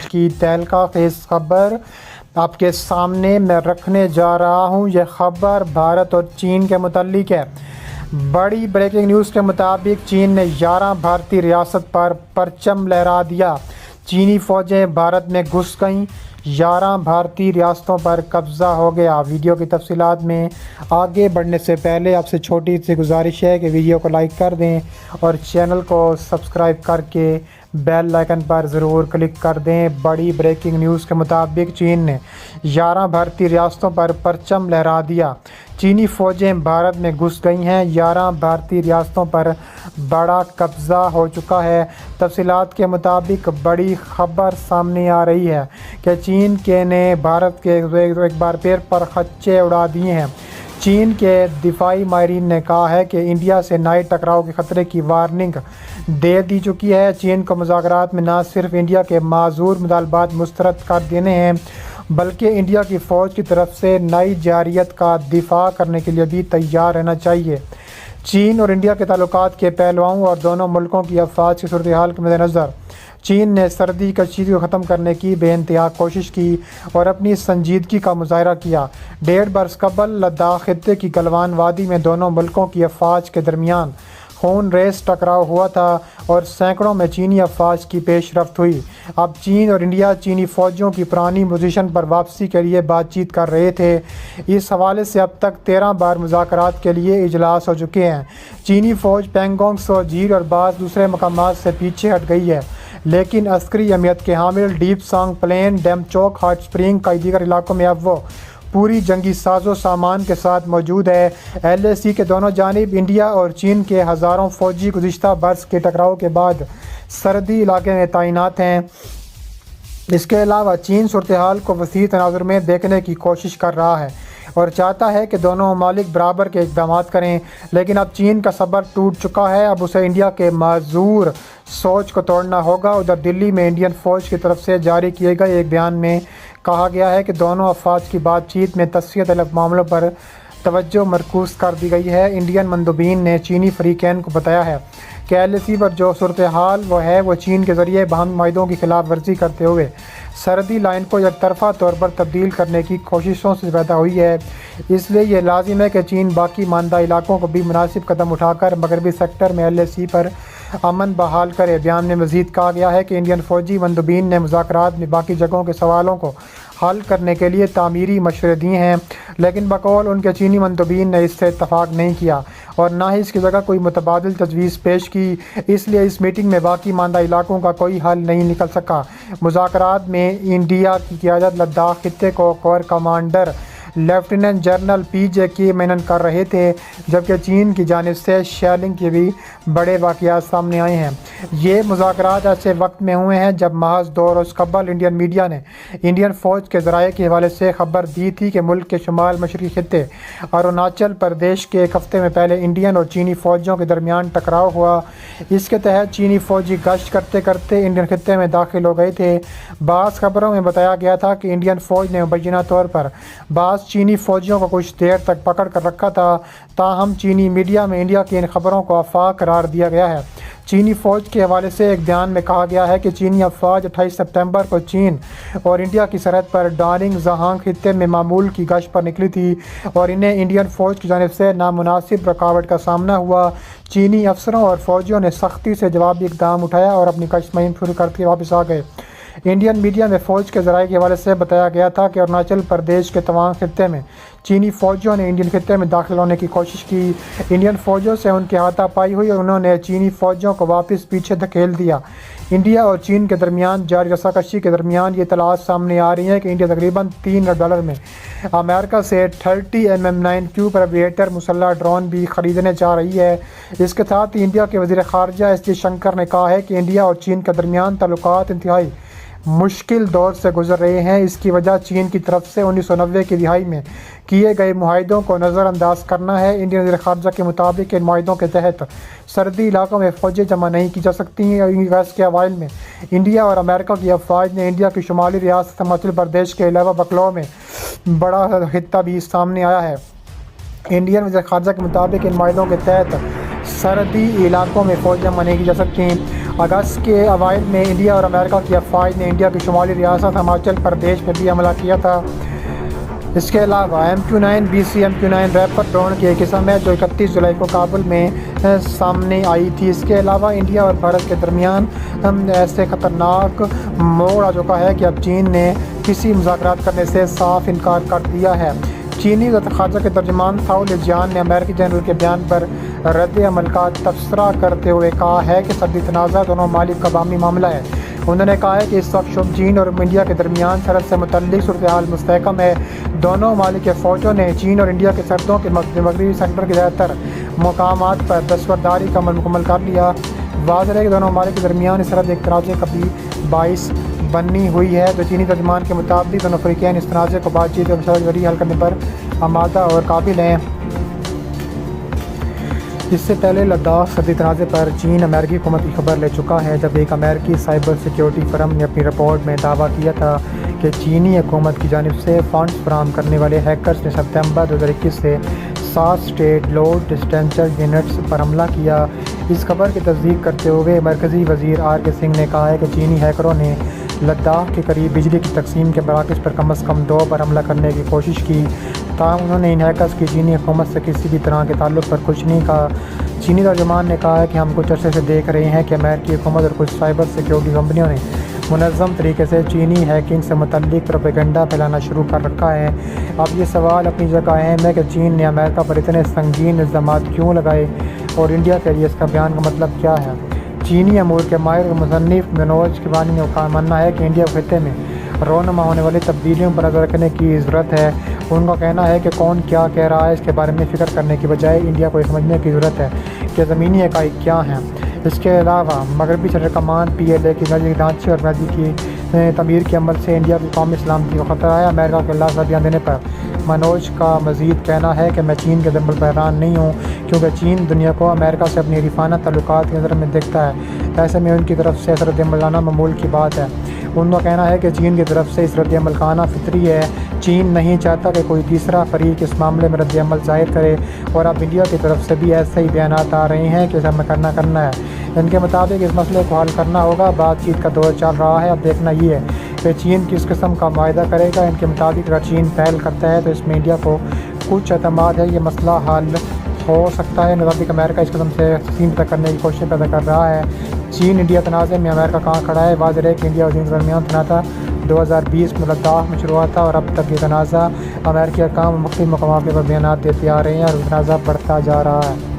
آج کی تہلکہ خیز خبر آپ کے سامنے میں رکھنے جا رہا ہوں۔ یہ خبر بھارت اور چین کے متعلق ہے۔ بڑی بریکنگ نیوز کے مطابق چین نے 11 بھارتی ریاست پر پرچم لہرا دیا۔ چینی فوجیں بھارت میں گھس گئیں، 11 بھارتی ریاستوں پر قبضہ ہو گیا۔ ویڈیو کی تفصیلات میں آگے بڑھنے سے پہلے آپ سے چھوٹی سی گزارش ہے کہ ویڈیو کو لائک کر دیں اور چینل کو سبسکرائب کر کے بیل آئیکن پر ضرور کلک کر دیں۔ بڑی بریکنگ نیوز کے مطابق چین نے 11 بھارتی ریاستوں پر پرچم لہرا دیا۔ چینی فوجیں بھارت میں گھس گئی ہیں، 11 بھارتی ریاستوں پر بڑا قبضہ ہو چکا ہے۔ تفصیلات کے مطابق بڑی خبر سامنے آ رہی ہے کہ چین نے بھارت کے ایک بار پھر پر خدشے اڑا دیے ہیں۔ چین کے دفاعی ماہرین نے کہا ہے کہ انڈیا سے نئے ٹکراؤ کے خطرے کی وارننگ دے دی چکی ہے۔ چین کو مذاکرات میں نہ صرف انڈیا کے معذور مطالبات مسترد کر دینے ہیں بلکہ انڈیا کی فوج کی طرف سے نئی جارحیت کا دفاع کرنے کے لیے بھی تیار رہنا چاہیے۔ چین اور انڈیا کے تعلقات کے پہلوؤں اور دونوں ملکوں کی افواج کی صورتحال کے مد نظر چین نے سردی کشیدگی کو ختم کرنے کی بے انتہا کوشش کی اور اپنی سنجیدگی کا مظاہرہ کیا۔ 1.5 برس قبل لداخ خطے کی گلوان وادی میں دونوں ملکوں کی افواج کے درمیان خون ریز ٹکراؤ ہوا تھا اور سینکڑوں میں چینی افواج کی پیش رفت ہوئی۔ اب چین اور انڈیا چینی فوجیوں کی پرانی پوزیشن پر واپسی کے لیے بات چیت کر رہے تھے۔ اس حوالے سے اب تک 13 بار مذاکرات کے لیے اجلاس ہو چکے ہیں۔ چینی فوج پینگونگ سو جھیل اور بعض دوسرے مقامات سے پیچھے ہٹ گئی ہے، لیکن عسکری اہمیت کے حامل Depsang plain, Demchok, hot spring کا دیگر علاقوں میں اب وہ پوری جنگی ساز و سامان کے ساتھ موجود ہے۔ LAC کے دونوں جانب انڈیا اور چین کے ہزاروں فوجی گزشتہ برس کے ٹکراؤ کے بعد سرحدی علاقے میں تعینات ہیں۔ اس کے علاوہ چین صورتحال کو وسیع تناظر میں دیکھنے کی کوشش کر رہا ہے اور چاہتا ہے کہ دونوں ممالک برابر کے اقدامات کریں، لیکن اب چین کا صبر ٹوٹ چکا ہے۔ اب اسے انڈیا کے معذور سوچ کو توڑنا ہوگا۔ ادھر دلی میں انڈین فوج کی طرف سے جاری کیے گئے ایک بیان میں کہا گیا ہے کہ دونوں افواج کی بات چیت میں تسلیہ طلب معاملوں پر توجہ مرکوز کر دی گئی ہے۔ انڈین مندوبین نے چینی فریقین کو بتایا ہے کہ LAC پر جو صورتحال وہ چین کے ذریعے باہمی معاہدوں کی خلاف ورزی کرتے ہوئے سرحدی لائن کو یک طرفہ طور پر تبدیل کرنے کی کوششوں سے پیدا ہوئی ہے۔ اس لیے یہ لازم ہے کہ چین باقی ماندہ علاقوں کو بھی مناسب قدم اٹھا کر مغربی سیکٹر میں LAC پر امن بحال کرے۔ بیان میں مزید کہا گیا ہے کہ انڈین فوجی مندوبین نے مذاکرات میں باقی جگہوں کے سوالوں کو حل کرنے کے لیے تعمیری مشورے دیے ہیں، لیکن بقول ان کے چینی مندوبین نے اس سے اتفاق نہیں کیا اور نہ ہی اس کی جگہ کوئی متبادل تجویز پیش کی۔ اس لیے اس میٹنگ میں باقی ماندہ علاقوں کا کوئی حل نہیں نکل سکا۔ مذاکرات میں انڈیا کی قیادت لداخ خطے کو corps commander lieutenant general PJK مینن کر رہے تھے، جبکہ چین کی جانب سے شیلنگ کے بھی بڑے واقعات سامنے آئے ہیں۔ یہ مذاکرات ایسے وقت میں ہوئے ہیں جب محض 2 روز قبل انڈین میڈیا نے انڈین فوج کے ذرائع کے حوالے سے خبر دی تھی کہ ملک کے شمال مشرقی خطے اروناچل پردیش کے ایک ہفتے میں پہلے انڈین اور چینی فوجیوں کے درمیان ٹکراؤ ہوا۔ اس کے تحت چینی فوجی گشت کرتے کرتے انڈین خطے میں داخل ہو گئے تھے۔ بعض خبروں میں بتایا گیا تھا کہ انڈین فوج نے مبینہ طور پر بعض چینی فوجیوں کو کچھ دیر تک پکڑ کر رکھا تھا، تاہم چینی میڈیا میں انڈیا کی ان خبروں کو افواہ قرار دیا گیا ہے۔ چینی فوج کے حوالے سے ایک بیان میں کہا گیا ہے کہ چینی افواج 28 سپتمبر کو چین اور انڈیا کی سرحد پر ڈاننگ زہانگ خطے میں معمول کی گشت پر نکلی تھی اور انہیں انڈین فوج کی جانب سے نامناسب رکاوٹ کا سامنا ہوا۔ چینی افسروں اور فوجیوں نے سختی سے جوابی اقدام اٹھایا اور اپنی گشت مہم شروع کرتے واپس آ گئے۔ انڈین میڈیا میں فوج کے ذرائع کے حوالے سے بتایا گیا تھا کہ اروناچل پردیش کے توانگ خطے میں چینی فوجیوں نے انڈین خطے میں داخل ہونے کی کوشش کی۔ انڈین فوجیوں سے ان کی ہاتھا پائی ہوئی اور انہوں نے چینی فوجیوں کو واپس پیچھے دھکیل دیا۔ انڈیا اور چین کے درمیان جاری رساکشی کے درمیان یہ اطلاعات سامنے آ رہی ہیں کہ انڈیا تقریباً $3 ارب میں امریکہ سے 30 mm9 ایویٹر مسلح ڈرون بھی خریدنے جا رہی ہے۔ اس کے ساتھ ہی انڈیا کے وزیر خارجہ ایس جے شنکر نے کہا ہے کہ انڈیا اور چین کے درمیان تعلقات انتہائی مشکل دور سے گزر رہے ہیں۔ اس کی وجہ چین کی طرف سے 1990 کی دہائی میں کیے گئے معاہدوں کو نظر انداز کرنا ہے۔ انڈین وزیر خارجہ کے مطابق ان معاہدوں کے تحت سرحدی علاقوں میں فوجیں جمع نہیں کی جا سکتی ہیں۔ اگست کے اوائل میں انڈیا اور امریکہ کی افواج نے انڈیا کی شمالی ریاست ہماچل پردیش کے علاوہ بکلو میں بڑا خطہ بھی سامنے آیا ہے۔ انڈین وزیر خارجہ کے مطابق ان معاہدوں کے تحت سرحدی علاقوں میں فوجیں جمع نہیں کی جا سکتی ہیں اگست کے اوائل میں انڈیا اور امریکہ کی افواج نے انڈیا کی شمالی ریاست ہماچل پردیش میں بھی حملہ کیا تھا۔ اس کے علاوہ MQ-9 BC MQ-9 rapper drone کی ایک قسم ہے جو 31 جولائی کو کابل میں سامنے آئی تھی۔ اس کے علاوہ انڈیا اور بھارت کے درمیان ایسے خطرناک موڑ آ چکا ہے کہ اب چین نے کسی مذاکرات کرنے سے صاف انکار کر دیا ہے۔ چینی وزارت خارجہ کے ترجمان تھاؤ لیجیان نے امریکی جنرل کے بیان پر رد عمل کا تبصرہ کرتے ہوئے کہا ہے کہ سرحدی تنازع دونوں ممالک کا باہمی معاملہ ہے۔ انہوں نے کہا ہے کہ اس وقت چین اور انڈیا کے درمیان سرحد سے متعلق صورتحال مستحکم ہے۔ دونوں ممالک کے فوجوں نے چین اور انڈیا کے سرحدوں کے مغربی سیکٹر کے زیادہ تر مقامات پر دستبرداری کا عمل مکمل کر لیا۔ واضح ہے کہ دونوں ممالک کے درمیان سرحد ایک تنازع کا بھی باعث بنی ہوئی ہے، تو چینی ترجمان کے مطابق دونوں فریقین اس تنازع کو بات چیت اور مشاورت کے ذریعے حل کرنے پر آمادہ اور قابل ہیں۔ اس سے پہلے لداخ سرحدی تنازع پر چین امریکی حکومت کی خبر لے چکا ہے، جب ایک امریکی سائبر سیکیورٹی فرم نے اپنی رپورٹ میں دعویٰ کیا تھا کہ چینی حکومت کی جانب سے فنڈز فراہم کرنے والے ہیکرز نے ستمبر 2021 سے 7 اسٹیٹ لوڈ ڈسٹینسر یونٹس پر حملہ کیا۔ اس خبر کی تصدیق کرتے ہوئے مرکزی وزیر RK سنگھ نے کہا ہے کہ چینی ہیکروں نے لداخ کے قریب بجلی کی تقسیم کے مراکز پر کم از کم 2 بار حملہ کرنے کی کوشش کی، تاہم انہوں نے ان ہیکرز کی چینی حکومت سے کسی بھی طرح کے تعلق پر کچھ نہیں کہا۔ چینی ترجمان نے کہا ہے کہ ہم کچھ عرصے سے دیکھ رہے ہیں کہ امریکی حکومت اور کچھ سائبر سیکیورٹی کمپنیوں نے منظم طریقے سے چینی ہیکنگ سے متعلق پروپیگنڈا پھیلانا شروع کر رکھا ہے۔ اب یہ سوال اپنی جگہ اہم ہے کہ چین نے امریکہ پر اتنے سنگین الزامات کیوں لگائے اور انڈیا کے لیے اس کا بیان کا مطلب کیا ہے۔ چینی امور کے ماہر مصنف منوج کیوانی کا ماننا ہے کہ انڈیا خطے میں رونما ہونے والی تبدیلیوں پر نظر رکھنے کی ضرورت ہے۔ ان کا کہنا ہے کہ کون کیا کہہ رہا ہے اس کے بارے میں فکر کرنے کی بجائے انڈیا کو یہ سمجھنے کی ضرورت ہے کہ زمینی حقائق کیا ہیں۔ اس کے علاوہ مغربی سینٹرل کمان PLA کی انرجی ڈھانچے اور انرجی کی تعمیر کے عمل سے انڈیا کی قومی سلامتی کو خطرہ ہے۔ امریکہ کے اللہ سے بیان دینے پر منوج کا مزید کہنا ہے کہ میں چین کے دمبل پر حیران نہیں ہوں، کیونکہ چین دنیا کو امریکہ سے اپنی حریفانہ تعلقات کی نظر میں دیکھتا ہے۔ ایسے میں ان کی طرف سے رد عمل لانا معمول کی بات ہے۔ ان کا کہنا ہے کہ چین کی طرف سے اس رد عمل کا آنا فطری ہے۔ چین نہیں چاہتا کہ کوئی تیسرا فریق اس معاملے میں رد عمل ظاہر کرے، اور اب انڈیا کی طرف سے بھی ایسے ہی بیانات آ رہے ہیں کہ اسے ہمیں کرنا ہے۔ ان کے مطابق اس مسئلے کو حل کرنا ہوگا۔ بات چیت کا دور چل رہا ہے، اب دیکھنا یہ ہے کہ چین کس قسم کا معاہدہ کرے گا۔ ان کے مطابق اگر چین پہل کرتا ہے تو اس میں انڈیا کو کچھ اعتماد ہے، یہ مسئلہ حل ہو سکتا ہے۔ مطابق امریکہ اس قسم سے تقسیم پیدا کرنے کی کوششیں پیدا کر رہا ہے۔ چین انڈیا تنازع میں امریکہ کہاں کھڑا ہے؟ واضح ہے کہ انڈیا اور چین کے درمیان تنازع 2020 میں لداخ میں شروع ہوا تھا، اور اب تک یہ تنازع امریکی حکام مختلف مقامات پر بیانات دیتے آ رہے ہیں اور تنازع بڑھتا جا رہا ہے۔